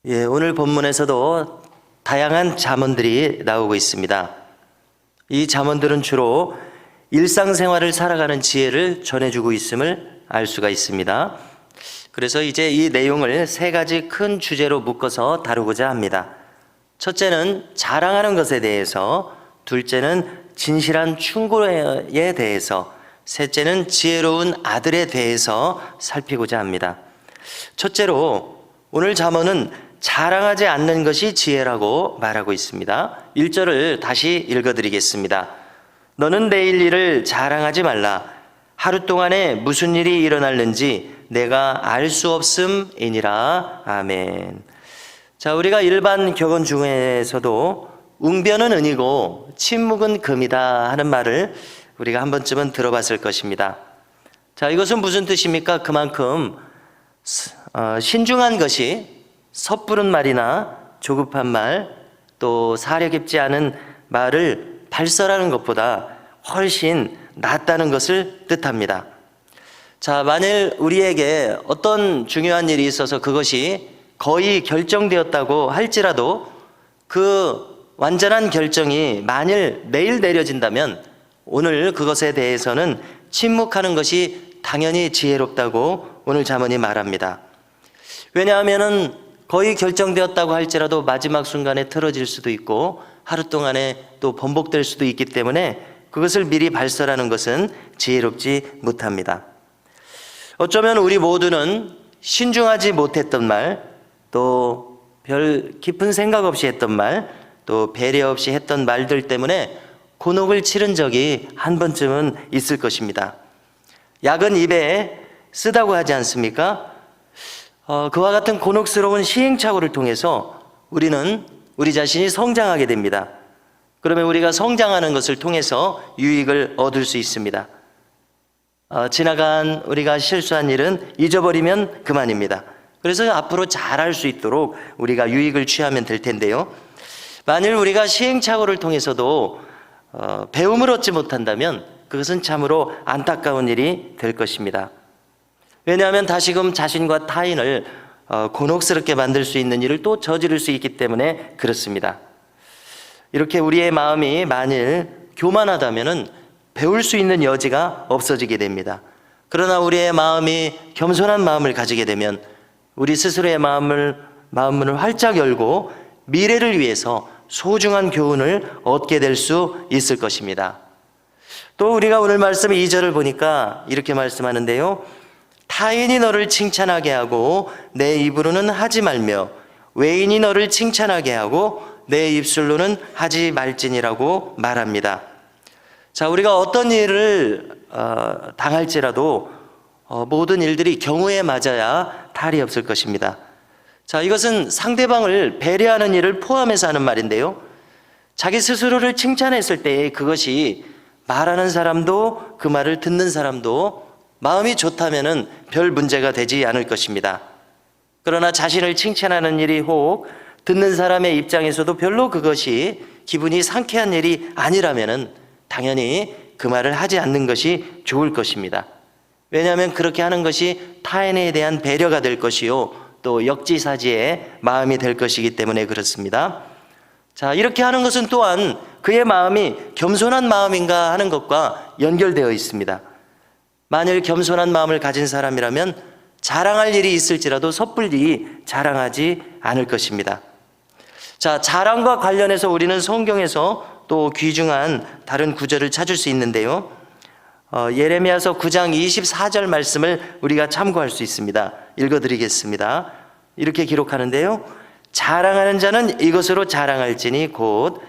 오늘 본문에서도 다양한 잠언들이 나오고 있습니다. 이 잠언들은 주로 일상생활을 살아가는 지혜를 전해주고 있음을 알 수가 있습니다. 그래서 이제 이 내용을 세 가지 큰 주제로 묶어서 다루고자 합니다. 첫째는 자랑하는 것에 대해서, 둘째는 진실한 충고에 대해서, 셋째는 지혜로운 아들에 대해서 살피고자 합니다. 첫째로 오늘 잠언은 자랑하지 않는 것이 지혜라고 말하고 있습니다. 1절을 다시 읽어드리겠습니다. 너는 내일 일을 자랑하지 말라. 하루 동안에 무슨 일이 일어날는지 내가 알 수 없음이니라. 아멘. 자, 우리가 일반 격언 중에서도 웅변은 은이고 침묵은 금이다 하는 말을 우리가 한 번쯤은 들어봤을 것입니다. 자, 이것은 무슨 뜻입니까? 그만큼 신중한 것이 섣부른 말이나 조급한 말, 또 사려 깊지 않은 말을 발설하는 것보다 훨씬 낫다는 것을 뜻합니다. 자, 만일 우리에게 어떤 중요한 일이 있어서 그것이 거의 결정되었다고 할지라도 그 완전한 결정이 만일 내일 내려진다면 오늘 그것에 대해서는 침묵하는 것이 당연히 지혜롭다고 오늘 잠언이 말합니다. 왜냐하면 거의 결정되었다고 할지라도 마지막 순간에 틀어질 수도 있고 하루 동안에 또 번복될 수도 있기 때문에 그것을 미리 발설하는 것은 지혜롭지 못합니다. 어쩌면 우리 모두는 신중하지 못했던 말, 또 별 깊은 생각 없이 했던 말, 또 배려 없이 했던 말들 때문에 곤혹을 치른 적이 한 번쯤은 있을 것입니다. 약은 입에 쓰다고 하지 않습니까? 그와 같은 곤혹스러운 시행착오를 통해서 우리는 우리 자신이 성장하게 됩니다. 그러면 우리가 성장하는 것을 통해서 유익을 얻을 수 있습니다. 지나간 우리가 실수한 일은 잊어버리면 그만입니다. 그래서 앞으로 잘할 수 있도록 우리가 유익을 취하면 될 텐데요. 만일 우리가 시행착오를 통해서도 배움을 얻지 못한다면 그것은 참으로 안타까운 일이 될 것입니다. 왜냐하면 다시금 자신과 타인을 곤혹스럽게 만들 수 있는 일을 또 저지를 수 있기 때문에 그렇습니다. 이렇게 우리의 마음이 만일 교만하다면 배울 수 있는 여지가 없어지게 됩니다. 그러나 우리의 마음이 겸손한 마음을 가지게 되면 우리 스스로의 마음문을 활짝 열고 미래를 위해서 소중한 교훈을 얻게 될 수 있을 것입니다. 또 우리가 오늘 말씀 2절을 보니까 이렇게 말씀하는데요. 타인이 너를 칭찬하게 하고 내 입으로는 하지 말며 외인이 너를 칭찬하게 하고 내 입술로는 하지 말지니라고 말합니다. 자, 우리가 어떤 일을 당할지라도 모든 일들이 경우에 맞아야 탈이 없을 것입니다. 자, 이것은 상대방을 배려하는 일을 포함해서 하는 말인데요. 자기 스스로를 칭찬했을 때 그것이 말하는 사람도 그 말을 듣는 사람도 마음이 좋다면은 별 문제가 되지 않을 것입니다. 그러나 자신을 칭찬하는 일이 혹 듣는 사람의 입장에서도 별로 그것이 기분이 상쾌한 일이 아니라면은 당연히 그 말을 하지 않는 것이 좋을 것입니다. 왜냐하면 그렇게 하는 것이 타인에 대한 배려가 될 것이요 또 역지사지의 마음이 될 것이기 때문에 그렇습니다. 자, 이렇게 하는 것은 또한 그의 마음이 겸손한 마음인가 하는 것과 연결되어 있습니다. 만일 겸손한 마음을 가진 사람이라면 자랑할 일이 있을지라도 섣불리 자랑하지 않을 것입니다. 자, 자랑과 관련해서 우리는 성경에서 또 귀중한 다른 구절을 찾을 수 있는데요. 예레미야서 9장 24절 말씀을 우리가 참고할 수 있습니다. 읽어드리겠습니다. 이렇게 기록하는데요. 자랑하는 자는 이것으로 자랑할지니 곧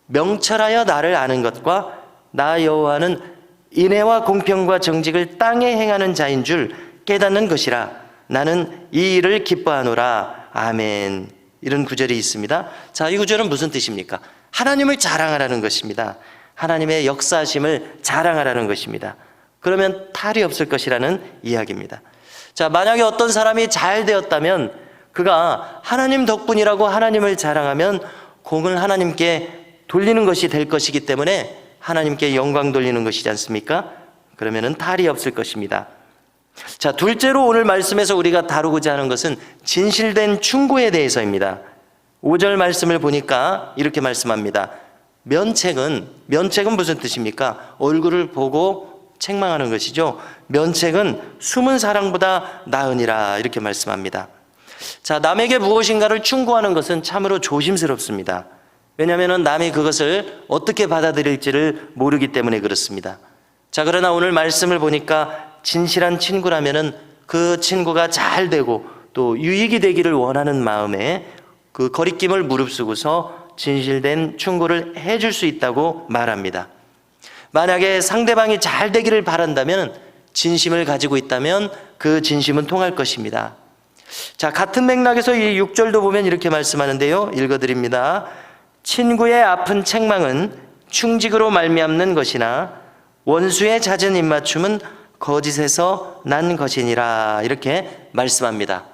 명철하여 나를 아는 것과 나 여호와는 인애와 공평과 정직을 땅에 행하는 자인 줄 깨닫는 것이라. 나는 이 일을 기뻐하노라. 아멘. 이런 구절이 있습니다. 자, 이 구절은 무슨 뜻입니까? 하나님을 자랑하라는 것입니다. 하나님의 역사하심을 자랑하라는 것입니다. 그러면 탈이 없을 것이라는 이야기입니다. 자, 만약에 어떤 사람이 잘 되었다면 그가 하나님 덕분이라고 하나님을 자랑하면 공을 하나님께 돌리는 것이 될 것이기 때문에 하나님께 영광 돌리는 것이지 않습니까? 그러면은 탈이 없을 것입니다. 자, 둘째로 오늘 말씀에서 우리가 다루고자 하는 것은 진실된 충고에 대해서입니다. 5절 말씀을 보니까 이렇게 말씀합니다. 면책은 무슨 뜻입니까? 얼굴을 보고 책망하는 것이죠. 면책은 숨은 사랑보다 나으니라 이렇게 말씀합니다. 자, 남에게 무엇인가를 충고하는 것은 참으로 조심스럽습니다. 왜냐하면 남이 그것을 어떻게 받아들일지를 모르기 때문에 그렇습니다. 자, 그러나 오늘 말씀을 보니까 진실한 친구라면은 그 친구가 잘 되고 또 유익이 되기를 원하는 마음에 그 거리낌을 무릅쓰고서 진실된 충고를 해줄 수 있다고 말합니다. 만약에 상대방이 잘 되기를 바란다면 진심을 가지고 있다면 그 진심은 통할 것입니다. 자, 같은 맥락에서 이 6절도 보면 이렇게 말씀하는데요. 읽어드립니다. 친구의 아픈 책망은 충직으로 말미암는 것이나 원수의 잦은 입맞춤은 거짓에서 난 것이니라 이렇게 말씀합니다.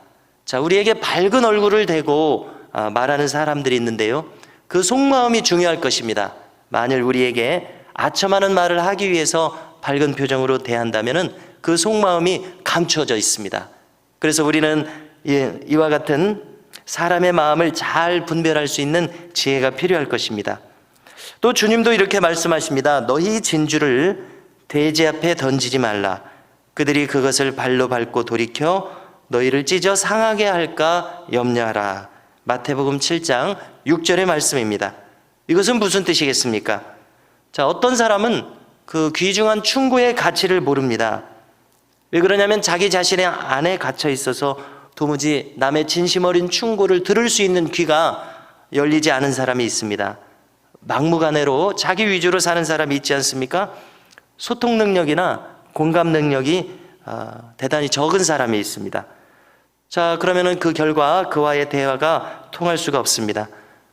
자, 우리에게 밝은 얼굴을 대고 말하는 사람들이 있는데요. 그 속마음이 중요할 것입니다. 만일 우리에게 아첨하는 말을 하기 위해서 밝은 표정으로 대한다면 그 속마음이 감추어져 있습니다. 그래서 우리는 이와 같은 사람의 마음을 잘 분별할 수 있는 지혜가 필요할 것입니다. 또 주님도 이렇게 말씀하십니다. 너희 진주를 돼지 앞에 던지지 말라. 그들이 그것을 발로 밟고 돌이켜 너희를 찢어 상하게 할까 염려하라. 마태복음 7장 6절의 말씀입니다. 이것은 무슨 뜻이겠습니까? 자, 어떤 사람은 그 귀중한 충고의 가치를 모릅니다. 왜 그러냐면 자기 자신의 안에 갇혀 있어서 도무지 남의 진심 어린 충고를 들을 수 있는 귀가 열리지 않은 사람이 있습니다. 막무가내로 자기 위주로 사는 사람이 있지 않습니까? 소통 능력이나 공감 능력이 대단히 적은 사람이 있습니다. 자, 그러면은 그 결과 그와의 대화가 통할 수가 없습니다.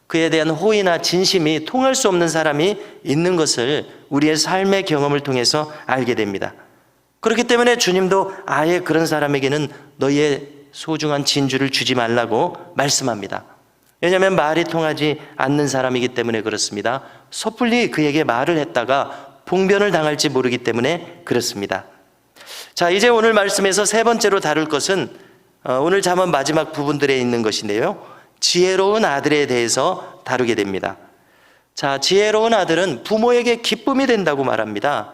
그에 대한 호의나 진심이 통할 수 없는 사람이 있는 것을 우리의 삶의 경험을 통해서 알게 됩니다. 그렇기 때문에 주님도 아예 그런 사람에게는 너희의 소중한 진주를 주지 말라고 말씀합니다. 왜냐하면 말이 통하지 않는 사람이기 때문에 그렇습니다. 섣불리 그에게 말을 했다가 봉변을 당할지 모르기 때문에 그렇습니다. 자, 이제 오늘 말씀에서 세 번째로 다룰 것은 오늘 잠언 마지막 부분들에 있는 것인데요. 지혜로운 아들에 대해서 다루게 됩니다. 자, 지혜로운 아들은 부모에게 기쁨이 된다고 말합니다.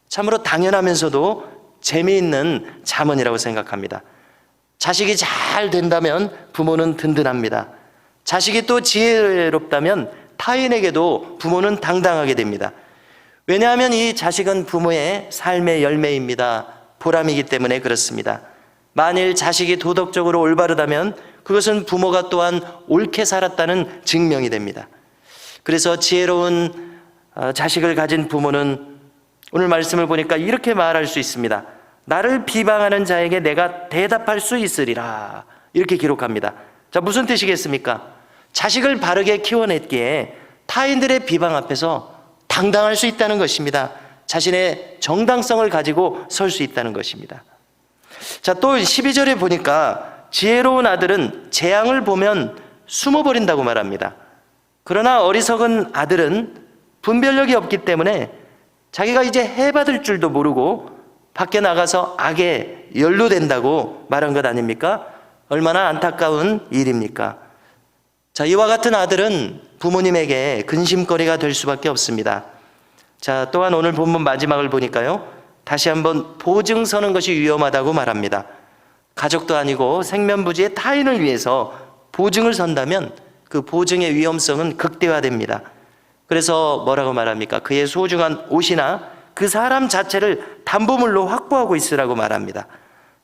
참으로 당연하면서도 재미있는 잠언이라고 생각합니다. 자식이 잘 된다면 부모는 든든합니다. 자식이 또 지혜롭다면 타인에게도 부모는 당당하게 됩니다. 왜냐하면 이 자식은 부모의 삶의 열매입니다. 보람이기 때문에 그렇습니다. 만일 자식이 도덕적으로 올바르다면 그것은 부모가 또한 옳게 살았다는 증명이 됩니다. 그래서 지혜로운 자식을 가진 부모는 오늘 말씀을 보니까 이렇게 말할 수 있습니다. 나를 비방하는 자에게 내가 대답할 수 있으리라. 이렇게 기록합니다. 자, 무슨 뜻이겠습니까? 자식을 바르게 키워냈기에 타인들의 비방 앞에서 당당할 수 있다는 것입니다. 자신의 정당성을 가지고 설 수 있다는 것입니다. 자, 또 12절에 보니까 지혜로운 아들은 재앙을 보면 숨어버린다고 말합니다. 그러나 어리석은 아들은 분별력이 없기 때문에 자기가 이제 해받을 줄도 모르고 밖에 나가서 악에 연루된다고 말한 것 아닙니까? 얼마나 안타까운 일입니까? 자, 이와 같은 아들은 부모님에게 근심거리가 될 수밖에 없습니다. 자, 또한 오늘 본문 마지막을 보니까요, 다시 한번 보증 서는 것이 위험하다고 말합니다. 가족도 아니고 생면부지의 타인을 위해서 보증을 선다면 그 보증의 위험성은 극대화됩니다. 그래서 뭐라고 말합니까? 그의 소중한 옷이나 그 사람 자체를 담보물로 확보하고 있으라고 말합니다.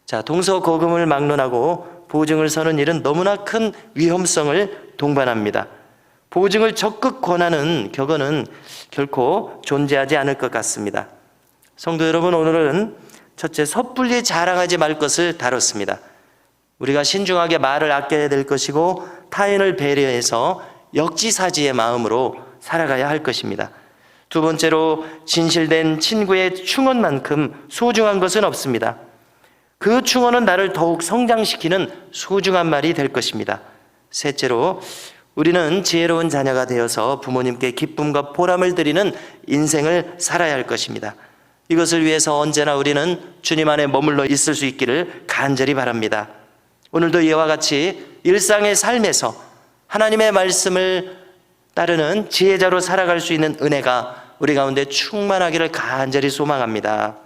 자, 동서고금을 막론하고 보증을 서는 일은 너무나 큰 위험성을 동반합니다. 보증을 적극 권하는 격언은 결코 존재하지 않을 것 같습니다. 성도 여러분, 오늘은 첫째, 섣불리 자랑하지 말 것을 다뤘습니다. 우리가 신중하게 말을 아껴야 될 것이고 타인을 배려해서 역지사지의 마음으로 살아가야 할 것입니다. 두 번째로, 진실된 친구의 충언만큼 소중한 것은 없습니다. 그 충언은 나를 더욱 성장시키는 소중한 말이 될 것입니다. 셋째로, 우리는 지혜로운 자녀가 되어서 부모님께 기쁨과 보람을 드리는 인생을 살아야 할 것입니다. 이것을 위해서 언제나 우리는 주님 안에 머물러 있을 수 있기를 간절히 바랍니다. 오늘도 이와 같이 일상의 삶에서 하나님의 말씀을 따르는 지혜자로 살아갈 수 있는 은혜가 우리 가운데 충만하기를 간절히 소망합니다.